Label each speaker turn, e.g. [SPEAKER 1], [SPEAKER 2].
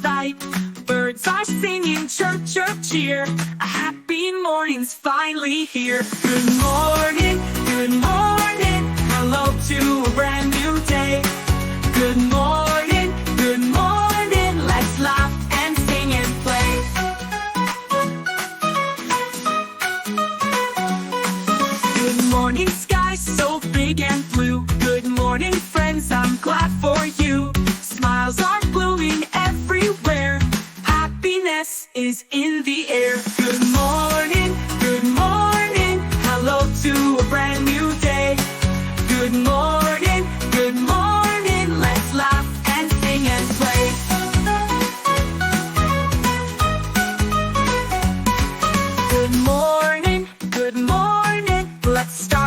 [SPEAKER 1] light. Birds are singing chirp, chirp, cheer. A happy morning's finally here. Good morning, hello to a brand new day. Good morning, let's laugh and sing and play. Good morning, sky so big and blue. Good morning, friends, I'm glad for you. Smiles are blooming everywhere. Happiness is in the air. Good morning, hello to a brand new day. Good morning, let's laugh and sing and play. Good morning, let's start